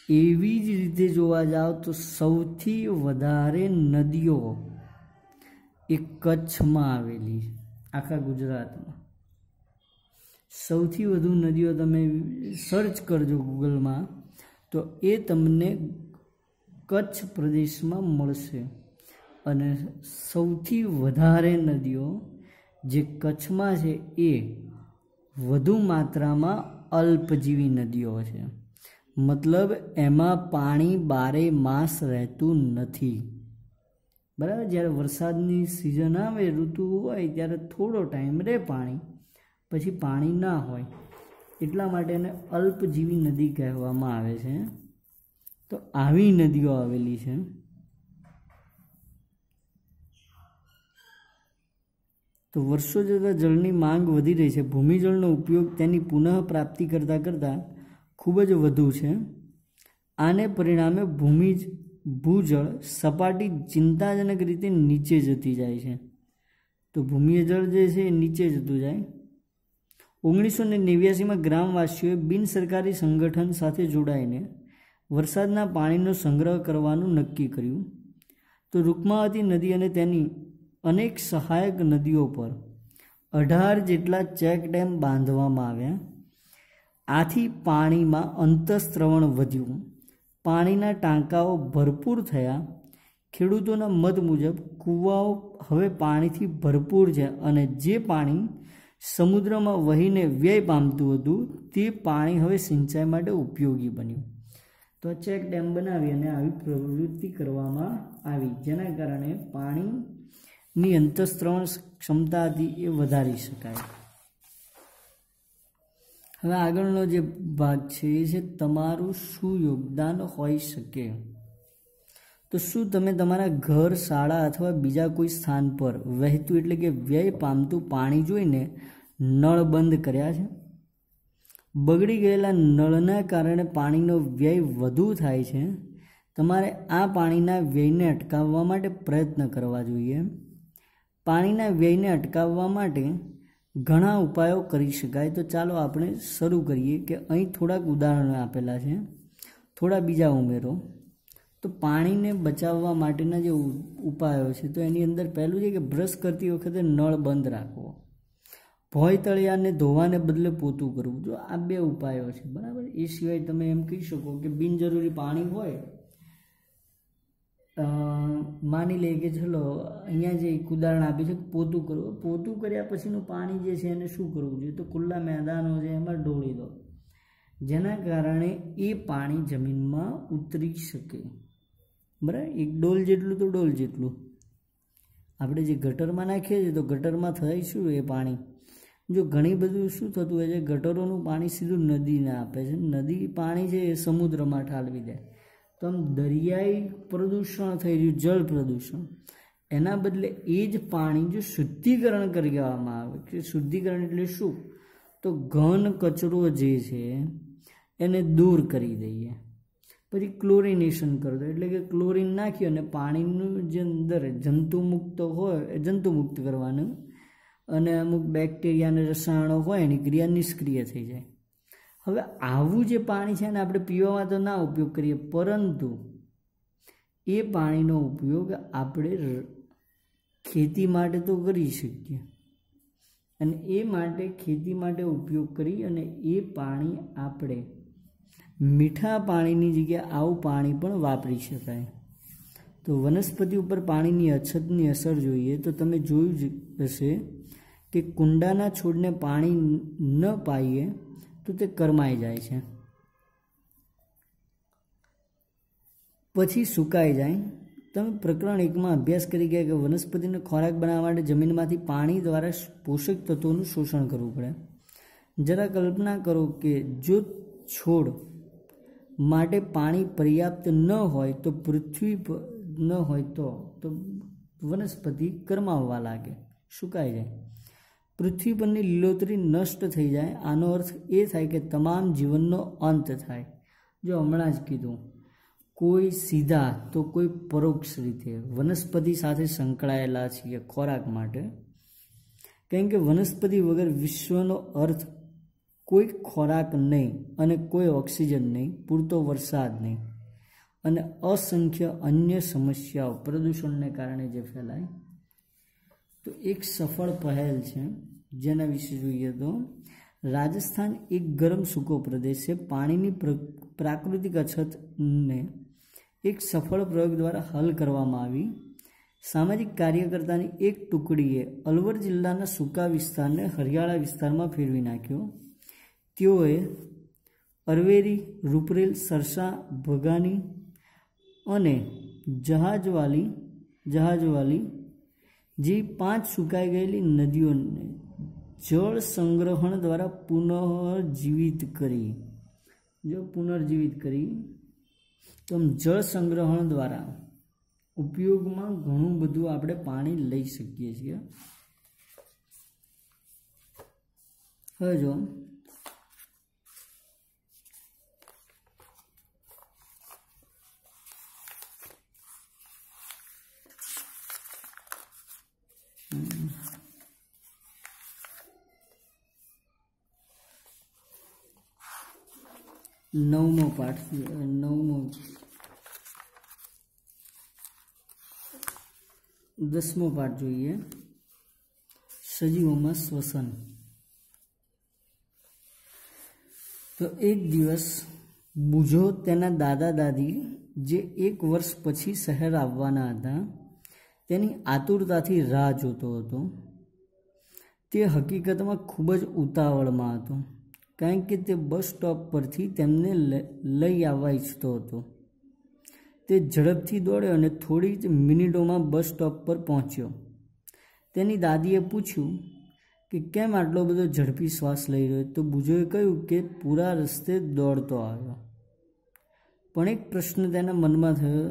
એવી જ રીતે જોવા જાઓ તો સૌથી વધારે નદીઓ એ કચ્છમાં આવેલી છે. આખા ગુજરાતમાં સૌથી વધુ નદીઓ તમે સર્ચ કરજો ગૂગલમાં તો એ તમને કચ્છ પ્રદેશમાં મળશે. અને સૌથી વધારે નદીઓ જે કચ્છમાં છે એ વધુ માત્રામાં અલ્પજીવી નદીઓ છે, મતલબ એમાં પાણી બારે માસ રહેતું નથી, બરાબર. જ્યારે વરસાદની સિઝન આવે, ઋતુ હોય, ત્યારે થોડો ટાઈમ રહે પાણી, પછી પાણી ના હોય, એટલા માટે એને અલ્પજીવી નદી કહેવામાં આવે છે. તો આવી નદીઓ આવેલી છે. તો વર્ષો જતાં જળની માંગ વધી રહી છે. ભૂમિજળનો ઉપયોગ તેની પુનઃ પ્રાપ્તિ કરતાં ખૂબ જ વધુ છે. આને પરિણામે ભૂજળ સપાટી ચિંતાજનક રીતે નીચે જતી જાય છે. તો ભૂમિય જળ જે છે એ નીચે જતું જાય. 1989માં ગ્રામવાસીઓએ બિનસરકારી સંગઠન સાથે જોડાઈને વરસાદના પાણીનો સંગ્રહ કરવાનું નક્કી કર્યું. તો રૂકમાવતી નદી અને તેની અનેક સહાયક નદીઓ પર 18 જેટલા ચેક ડેમ બાંધવામાં આવ્યા. આથી પાણીમાં અંતઃસ્ત્રવણ વધ્યું, પાણીના ટાંકાઓ ભરપૂર થયા. ખેડૂતોના મત મુજબ કૂવાઓ હવે પાણીથી ભરપૂર છે અને જે પાણી સમુદ્રમાં વહીને વ્યય પામતું હતું તે પાણી હવે સિંચાઈ માટે ઉપયોગી બન્યું. તો ચેક ડેમ બનાવી અને આવી પ્રવૃત્તિ કરવામાં આવી, જેના કારણે પાણીની અંતઃસ્ત્રવણ ક્ષમતા હતી એ વધારી શકાય. હવે આગળનો જે ભાગ છે એ છે તમારું શું યોગદાન હોઈ શકે. તો શું તમે તમારા ઘર, શાળા અથવા બીજા કોઈ સ્થાન પર વહેતું એટલે કે વ્યય પામતું પાણી જોઈને નળ બંધ કર્યા છે? બગડી ગયેલા નળના કારણે પાણીનો વ્યય વધુ થાય છે. તમારે આ પાણીના વ્યયને અટકાવવા માટે પ્રયત્ન કરવા જોઈએ. પાણીના વ્યયને અટકાવવા માટે ઘણા ઉપાયો કરી શકાય. તો ચાલો આપણે શરૂ કરીએ કે અહીં થોડાક ઉદાહરણો આપેલા છે, થોડા બીજા ઉમેરો. તો પાણીને બચાવવા માટેના જે ઉપાયો છે, તો એની અંદર પહેલું છે કે બ્રશ કરતી વખતે નળ બંધ રાખવો. ભોંય તળિયાને ધોવાને બદલે પોતું કરવું. જો આ 2 ઉપાયો છે, બરાબર. એ સિવાય તમે એમ કહી શકો કે બિનજરૂરી પાણી હોય, માની લઈએ કે ચલો અહીંયા જે એક ઉદાહરણ આપ્યું છે પોતું કરવું. પોતું કર્યા પછીનું પાણી જે છે એને શું કરવું જોઈએ? તો ખુલ્લા મેદાનો છે એમાં ઢોળી દો, જેના કારણે એ પાણી જમીનમાં ઉતરી શકે, બરાબર. 1 ડોલ જેટલું તો ડોલ જેટલું. આપણે જે ગટરમાં નાખીએ છીએ તો ગટરમાં થાય શું એ પાણી, જો ઘણી બધું શું થતું હોય છે, ગટરોનું પાણી સીધું નદીને આપે છે, નદી પાણી છે એ સમુદ્રમાં ઠાલવી દે. તો આમ દરિયાઈ પ્રદૂષણ થઈ રહ્યું, જળ પ્રદૂષણ. એના બદલે એ જ પાણી જો શુદ્ધિકરણ કરવામાં આવે, કે શુદ્ધિકરણ એટલે શું, તો ઘન કચરો જે છે એને દૂર કરી દઈએ, પછી ક્લોરિનેશન કરી દો, એટલે કે ક્લોરિન નાખી અને પાણીનું જે અંદર જંતુમુક્ત હોય એ જંતુમુક્ત કરવાનું, અને અમુક બેક્ટેરિયા અને રસાયણો હોય એની ક્રિયા નિષ્ક્રિય થઈ જાય. હવે આવું જે પાણી છે ને આપણે પીવામાં તો ના ઉપયોગ કરીએ, પરંતુ એ પાણીનો ઉપયોગ આપણે ખેતી માટે તો કરી શકીએ, અને એ માટે ખેતી માટે ઉપયોગ કરી અને એ પાણી આપણે મીઠા પાણીની જગ્યાએ આવું પાણી પણ વાપરી શકાય. તો વનસ્પતિ ઉપર પાણીની અછતની અસર જોઈએ તો તમે જોયું જ હશે કે કુંડાના છોડને પાણી ન પાઈએ તો તે કરમાઈ જાય છે, પછી સુકાઈ જાય. તમે પ્રકરણ 1માં અભ્યાસ કરી ગયા કે વનસ્પતિને ખોરાક બનાવવા માટે જમીનમાંથી પાણી દ્વારા પોષક તત્વોનું શોષણ કરવું પડે. જરા કલ્પના કરો કે જો છોડ માટે પાણી પર્યાપ્ત ન હોય તો પૃથ્વી પર ન હોય તો વનસ્પતિ કરમાવવા લાગે, સુકાઈ જાય, પૃથ્વી પરની લીલોતરી નષ્ટ થઈ જાય. આનો અર્થ એ થાય કે તમામ જીવનનો અંત થાય. જો હમણાં જ કીધું, કોઈ સીધા તો કોઈ પરોક્ષ રીતે વનસ્પતિ સાથે સંકળાયેલા છીએ ખોરાક માટે, કેમ કે વનસ્પતિ વગર વિશ્વનો અર્થ કોઈ ખોરાક નહીં અને કોઈ ઓક્સિજન નહીં, પૂરતો વરસાદ નહીં અને અસંખ્ય અન્ય સમસ્યાઓ પ્રદૂષણને કારણે જે ફેલાય. તો એક સફળ પહેલ છે જેના વિશે જોઈએ તો રાજસ્થાન એક ગરમ સૂકો પ્રદેશ છે. પાણીની પ્રાકૃતિક અછતને એક સફળ પ્રયોગ દ્વારા હલ કરવામાં આવી. સામાજિક કાર્યકર્તાની એક ટુકડીએ અલવર જિલ્લાના સૂકા વિસ્તારને હરિયાળા વિસ્તારમાં ફેરવી નાખ્યો. તેઓએ અરવેરી, રૂપરેલ, સરસા, ભગાની અને જહાજવાલી જે 5 સુકાઈ ગયેલી નદીઓને જળ સંગ્રહણ દ્વારા પુનર્જીવિત કરી. તો જળ સંગ્રહણ દ્વારા ઉપયોગમાં ઘણું બધું આપણે પાણી લઈ શકીએ છીએ. હવે જો નવમો પાઠ, 10મો પાઠ જોઈએ. સજીવોમાં શ્વસન. તો એક દિવસ બુજો તેના દાદા દાદી જે 1 વર્ષ પછી શહેર આવવાના હતા તેની આતુરતાથી રાહ જોતો હતો. તે હકીકતમાં ખૂબ જ ઉતાવળમાં હતો, કારણ કે તે બસ સ્ટોપ પરથી તેમને લઈ આવવા ઈચ્છતો હતો. તે ઝડપથી દોડ્યો અને થોડી જ મિનિટોમાં બસ સ્ટોપ પર પહોંચ્યો. તેની દાદીએ પૂછ્યું કે કેમ આટલો બધો ઝડપી શ્વાસ લઈ રહ્યો? તો બુજોએ કહ્યું કે પૂરા રસ્તે દોડતો આવ્યો. પણ એક પ્રશ્ન તેના મનમાં થયો.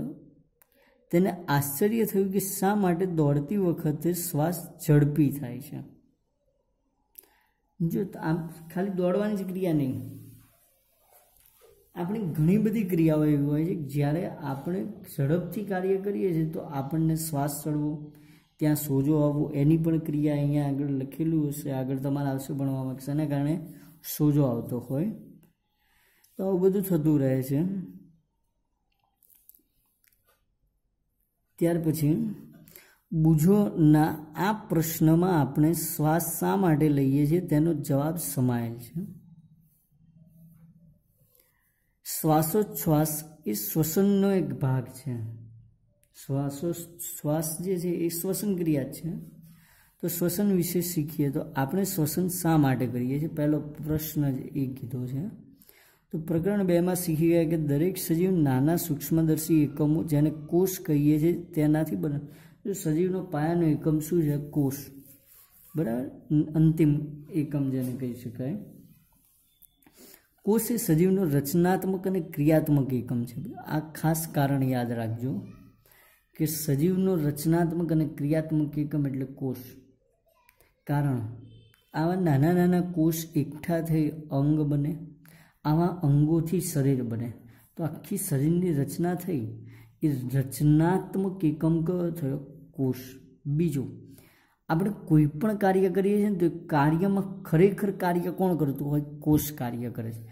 તેને આશ્ચર્ય થયું કે શા માટે દોડતી વખતે શ્વાસ ઝડપી થાય છે. જો આમ ખાલી દોડવાની જ ક્રિયા નહીં, આપણી ઘણી બધી ક્રિયાઓ એવી હોય છે જ્યારે આપણે ઝડપથી કાર્ય કરીએ છીએ તો આપણને શ્વાસ ચડવો, ત્યાં સોજો આવવો, એની પણ ક્રિયા અહીંયા આગળ લખેલું હશે, આગળ તમારે આવશે ભણવામાં કે શેના કારણે સોજો આવતો હોય. તો આવું બધું થતું રહે છે. ત્યાર પછી બુજોના આ પ્રશ્નમાં આપણે શ્વાસ શા માટે લઈએ છીએ તેનો જવાબ સમાયેલ છે. શ્વાસોચ્છ્વાસ એ શ્વસનનો એક ભાગ છે. શ્વાસોચ્છ્વાસ જે છે એ શ્વસન ક્રિયા છે. તો શ્વસન વિશે શીખીએ તો આપણે શ્વસન શા માટે કરીએ છીએ, પહેલો પ્રશ્ન જ એ કીધો છે. તો પ્રકરણ 2માં શીખી ગયા કે દરેક સજીવ નાના સૂક્ષ્મદર્શી એકમો જેને કોષ કહીએ છીએ તેનાથી બને. જો સજીવનો પાયાનો એકમ શું છે? કોષ. બરાબર, અંતિમ એકમ જેને કહી શકાય. કોષ એ સજીવનો રચનાત્મક અને ક્રિયાત્મક એકમ છે. આ ખાસ કારણ યાદ રાખજો કે સજીવનો રચનાત્મક અને ક્રિયાત્મક એકમ એટલે કોષ. કારણ આવા નાના નાના કોષ એકઠા થઈ અંગ બને, આવા અંગોથી શરીર બને. તો આખી શરીરની રચના થઈ એ રચનાત્મક એકમ કયો થયો? કોષ. બીજું, આપણે કોઈ પણ કાર્ય કરીએ છીએ ને તો કાર્યમાં ખરેખર કાર્ય કોણ કરતું હોય? કોષ કાર્ય કરે છે.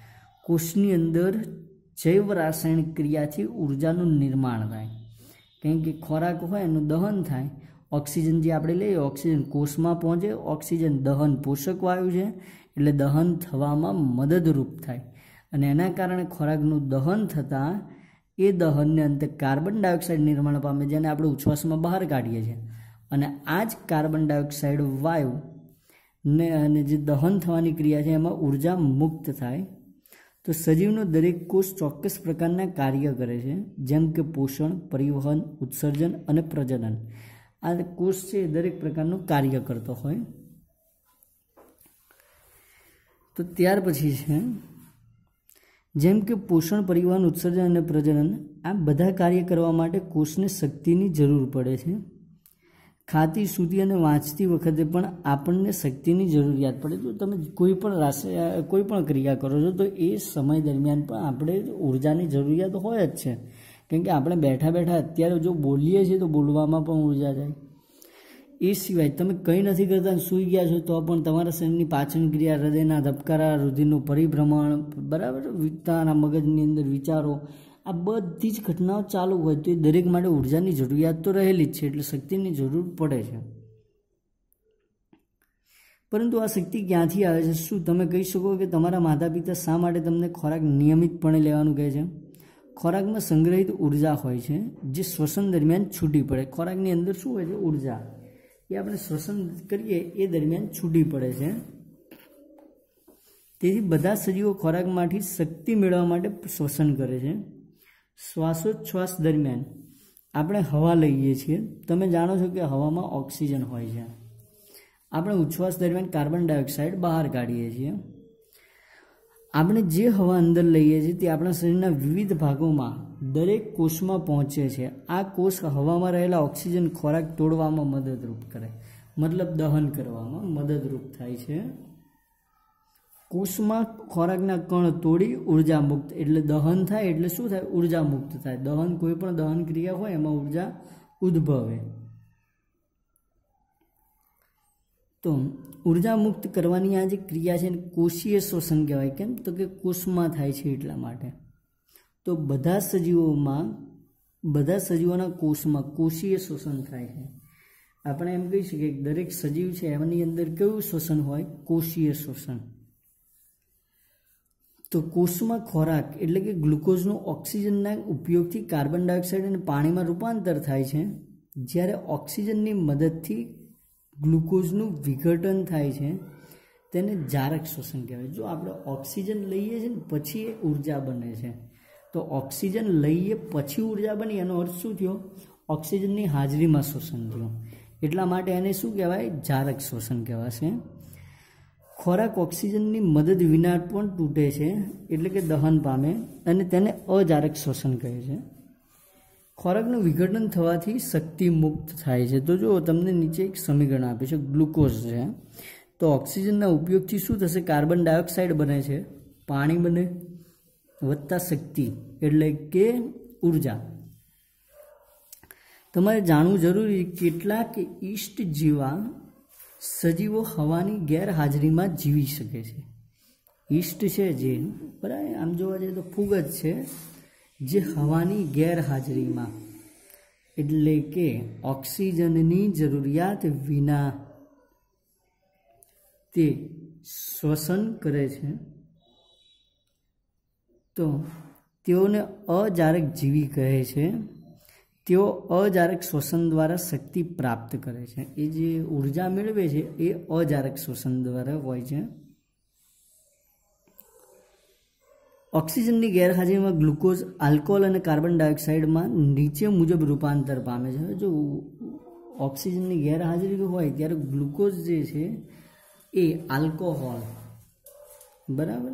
કોષની અંદર જૈવ રાસાયણિક ક્રિયાથી ઉર્જાનું નિર્માણ થાય. કારણ કે ખોરાક હોય એનું દહન થાય, ઓક્સિજન જે આપણે લઈએ ઓક્સિજન કોષમાં પહોંચે. ઓક્સિજન દહન પોષક વાયુ છે એટલે દહન થવામાં મદદરૂપ થાય અને એના કારણે ખોરાકનું દહન થતાં એ દહનને અંતે કાર્બન ડાયોક્સાઇડ નિર્માણ પામે, જેને આપણે ઉચ્છ્વાસમાં બહાર કાઢીએ છીએ. અને આ જ કાર્બન ડાયોક્સાઇડ વાયુ ને અને જે દહન થવાની ક્રિયા છે એમાં ઉર્જા મુક્ત થાય. તો સજીવનો દરેક કોષ ચોક્કસ પ્રકારના કાર્ય કરે છે, જેમ કે પોષણ, પરિવહન, ઉત્સર્જન અને પ્રજનન. આ કોષ છે એ દરેક પ્રકારનું કાર્ય કરતો હોય. તો ત્યાર પછી છે જેમ કે પોષણ, પરિવહન, ઉત્સર્જન અને પ્રજનન, આ બધા કાર્ય કરવા માટે કોષને શક્તિની જરૂર પડે છે. ખાતી, સૂતી અને વાંચતી વખતે પણ આપણને શક્તિની જરૂરિયાત પડે. તો તમે કોઈ પણ ક્રિયા કરો છો તો એ સમય દરમિયાન પણ આપણે ઉર્જાની જરૂરિયાત હોય જ છે. કેમ કે આપણે બેઠા બેઠા અત્યારે જો બોલીએ છીએ તો બોલવામાં પણ ઉર્જા જાય. એ સિવાય તમે કંઈ નથી કરતા સૂઈ ગયા છો તો પણ તમારા શરીરની પાચન ક્રિયા, હૃદયના ધબકારા, રુધિરનું પરિભ્રમણ, બરાબર, તમારા મગજની અંદર વિચારો, આ બધી જ ઘટનાઓ ચાલુ હોય તો એ દરેક માટે ઉર્જાની જરૂરિયાત તો રહેલી જ છે. એટલે શક્તિની જરૂર પડે છે. પરંતુ આ શક્તિ ક્યાંથી આવે છે? શું તમે કહી શકો કે તમારા માતા પિતા શા માટે તમને ખોરાક નિયમિતપણે લેવાનું કહે છે? ખોરાકમાં સંગ્રહિત ઉર્જા હોય છે જે શ્વસન દરમિયાન છૂટી પડે. ખોરાકની અંદર શું હોય છે? ઉર્જા. એ આપણે શ્વસન કરીએ એ દરમિયાન છૂટી પડે છે. તેથી બધા સજીવો ખોરાકમાંથી શક્તિ મેળવવા માટે શ્વસન કરે છે. શ્વાસોચ્છ્વાસ દરમિયાન આપણે હવા લઈએ છીએ. તમે જાણો છો કે હવામાં ઓક્સિજન હોય છે. આપણે ઉચ્છ્વાસ દરમિયાન કાર્બન ડાયોક્સાઇડ બહાર કાઢીએ છીએ. આપણે જે હવા અંદર લઈએ છીએ તે આપણા શરીરના વિવિધ ભાગોમાં દરેક કોષમાં પહોંચે છે. આ કોષ હવામાં રહેલા ઓક્સિજન ખોરાક તોડવામાં મદદરૂપ કરે, મતલબ દહન કરવામાં મદદરૂપ થાય છે. કોષમાં ખોરાકના કણ તોડી ઉર્જા મુક્ત, એટલે દહન થાય એટલે શું થાય? ઉર્જા મુક્ત થાય. દહન, કોઈ પણ દહન ક્રિયા હોય એમાં ઉર્જા ઉદ્ભવે. તો ઉર્જા મુક્ત કરવાની આ જે ક્રિયા છે કોષીય શ્વસન કહેવાય. કેમ? તો કે કોષમાં થાય છે એટલા માટે. તો બધા સજીવોના કોષમાં કોષીય શ્વસન થાય છે. આપણે એમ કહી શકીએ કે દરેક સજીવ છે એમની અંદર કેવું શ્વસન હોય? કોષીય શ્વસન. તો કોષમાં ખોરાક એટલે કે ગ્લુકોઝનું ઓક્સિજનના ઉપયોગથી કાર્બન ડાયોક્સાઇડ અને પાણીમાં રૂપાંતર થાય છે. જ્યારે ઓક્સિજનની મદદથી ગ્લુકોઝનું વિઘટન થાય છે તેને જારક શ્વસન કહેવાય. જો આપણે ઓક્સિજન લઈએ છીએ ને પછી એ ઉર્જા બને છે. તો ઓક્સિજન લઈએ પછી ઉર્જા બની, એનો અર્થ શું થયો? ઓક્સિજનની હાજરીમાં શ્વસન થયું. એટલા માટે એને શું કહેવાય? જારક શ્વસન કહેવાશે. ખોરાક ઓક્સિજનની મદદ વિના પણ તૂટે છે, એટલે કે દહન પામે, અને તેને અજારક શ્વસન કહે છે. ખોરાકનું વિઘટન થવાથી શક્તિ મુક્ત થાય છે. તો જો તમને નીચે એક સમીકરણ આપે છે, ગ્લુકોઝ છે. તો ઓક્સિજનના ઉપયોગથી શું થશે? કાર્બન ડાયોક્સાઇડ બને છે, પાણી બને, વત્તા શક્તિ એટલે કે ઉર્જા. તમારે જાણવું જરૂરી, કેટલાક ઈષ્ટ જેવા સજીવો હવાની ગેરહાજરીમાં જીવી શકે છે. ઈષ્ટ છે જે, બરાબર, આમ જોવા જઈએ તો ફૂગ જ છે, જે હવાની ગેરહાજરીમાં એટલે કે ઓક્સિજનની જરૂરિયાત વિના તે શ્વસન કરે છે. તો તેઓને અજારક જીવી કહે છે. તેઓ અજારક શ્વસન દ્વારા શક્તિ પ્રાપ્ત કરે છે. એ જે ઉર્જા મેળવે છે એ અજારક શ્વસન દ્વારા હોય છે. ઓક્સિજનની ગેરહાજરીમાં ગ્લુકોઝ આલ્કોહોલ અને કાર્બન ડાયોક્સાઇડમાં નીચે મુજબ રૂપાંતર પામે છે. જો ઓક્સિજનની ગેરહાજરી હોય ત્યારે ગ્લુકોઝ જે છે એ આલ્કોહોલ, બરાબર,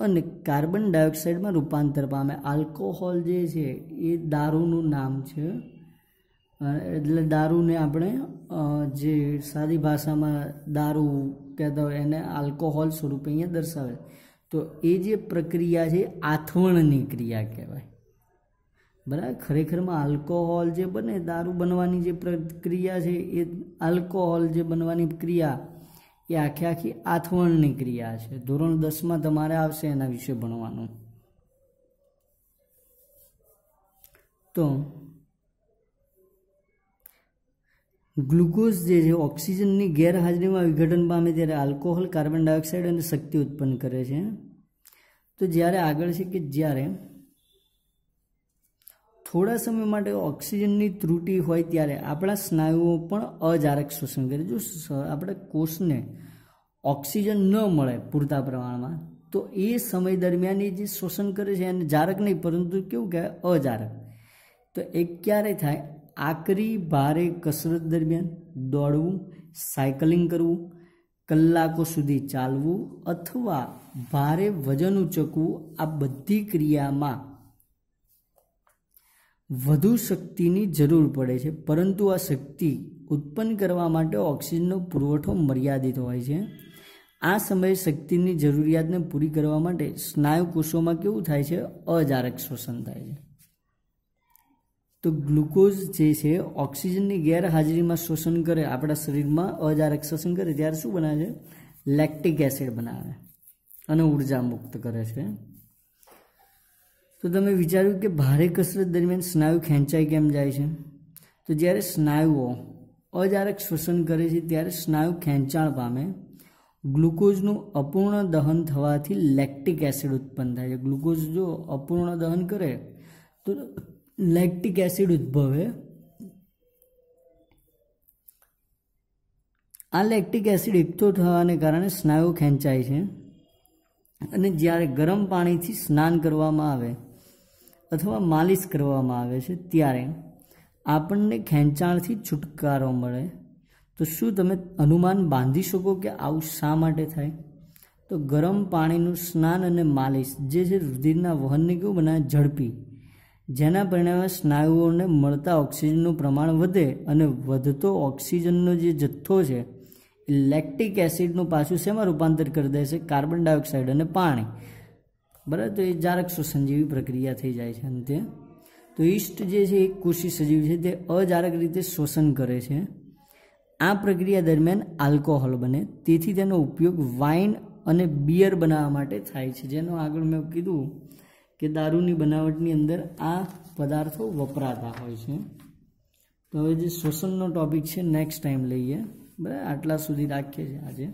અને કાર્બન ડાયોક્સાઇડમાં રૂપાંતર પામે. આલ્કોહોલ જે છે એ દારૂનું નામ છે. એટલે દારૂને આપણે જે સાદી ભાષામાં દારૂ કહેતા હોય એને આલ્કોહોલ સ્વરૂપે અહીંયા દર્શાવે. તો એ જે પ્રક્રિયા છે આથવણની ક્રિયા કહેવાય. બરાબર. ખરેખરમાં આલ્કોહોલ જે બને, દારૂ બનવાની જે પ્રક્રિયા છે એ આલ્કોહોલ જે બનવાની ક્રિયા એ આખી આથવણની ક્રિયા છે. ધોરણ 10માં તમારે આવશે એના વિશે ભણવાનું. તો ગ્લુકોઝ જે છે ઓક્સિજનની ગેરહાજરીમાં વિઘટન પામે ત્યારે આલ્કોહોલ, કાર્બન ડાયોક્સાઇડ અને શક્તિ ઉત્પન્ન કરે છે. તો જ્યારે આગળ છે કે જ્યારે થોડા સમય માટે ઓક્સિજનની ત્રુટિ હોય ત્યારે આપણા સ્નાયુઓ પણ અજારક શ્વસન કરે. જો આપણે કોષને ઓક્સિજન ન મળે પૂરતા પ્રમાણમાં તો એ સમય દરમિયાન એ જે શ્વસન કરે છે એને જારક નહીં, પરંતુ કેવું કહેવાય? અજારક. તો એ ક્યારે થાય? આકરી ભારે કસરત દરમિયાન, દોડવું, સાયકલિંગ કરવું, કલાકો સુધી ચાલવું અથવા ભારે વજન ઉચકવું, આ બધી ક્રિયામાં વધુ શક્તિની જરૂર પડે છે. પરંતુ આ શક્તિ ઉત્પન્ન કરવા માટે ઓક્સિજનનો પુરવઠો મર્યાદિત હોય છે. આ સમયે શક્તિની જરૂરિયાતને પૂરી કરવા માટે સ્નાયુ કોષોમાં કેવું થાય છે? અજારક શ્વસન થાય છે. તો ગ્લુકોઝ જે છે ઓક્સિજનની ગેરહાજરીમાં શ્વસન કરે, આપણા શરીરમાં અજારક શ્વસન કરે ત્યારે શું બનાવે છે? લેક્ટિક એસિડ બનાવે અને ઉર્જા મુક્ત કરે છે. તો તમે વિચાર્યું કે ભારે કસરત દરમિયાન સ્નાયુ ખેંચાઈ કેમ જાય છે? તો જ્યારે સ્નાયુઓ અજારક શ્વસન કરે છે ત્યારે સ્નાયુ ખેંચાણ પામે, ગ્લુકોઝનું અપૂર્ણ દહન થવાથી લેક્ટિક એસિડ ઉત્પન્ન થાય છે. ગ્લુકોઝ જો અપૂર્ણ દહન કરે તો લેક્ટિક એસિડ ઉદ્ભવે. આ લેક્ટિક એસિડ એકઠો થવાને કારણે સ્નાયુ ખેંચાય છે અને જ્યારે ગરમ પાણીથી સ્નાન કરવામાં આવે અથવા માલિશ કરવામાં આવે છે ત્યારે આપણને ખેંચાણથી છુટકારો મળે. તો શું તમે અનુમાન બાંધી શકો કે આવું શા માટે થાય? તો ગરમ પાણીનું સ્નાન અને માલિશ જે છે રુધિરના વહનને કેવું બનાવે? ઝડપી, જેના પરિણામે સ્નાયુઓને મળતા ઓક્સિજનનું પ્રમાણ વધે અને વધતો ઓક્સિજનનો જે જથ્થો છે એ લેક્ટિક એસિડનું પાછું શેમાં રૂપાંતર કરી દે છે? કાર્બન ડાયોક્સાઇડ અને પાણી. બરાબર, તો એ જારક શ્વસન જેવી પ્રક્રિયા થઈ જાય છે અંતે. તો યીસ્ટ જે છે એક કોષી સજીવ છે, તે અજારક રીતે શ્વસન કરે છે. આ પ્રક્રિયા દરમિયાન આલ્કોહોલ બને, તેથી તેનો ઉપયોગ વાઇન અને બિયર બનાવવા માટે થાય છે, જેનો આગળ મેં કીધું કે દારૂની બનાવટની અંદર આ પદાર્થો વપરાતા હોય છે. તો હવે જે શ્વસનનો ટોપિક છે નેક્સ્ટ ટાઈમ લઈએ. બરાબર, આટલા સુધી રાખીએ છીએ આજે.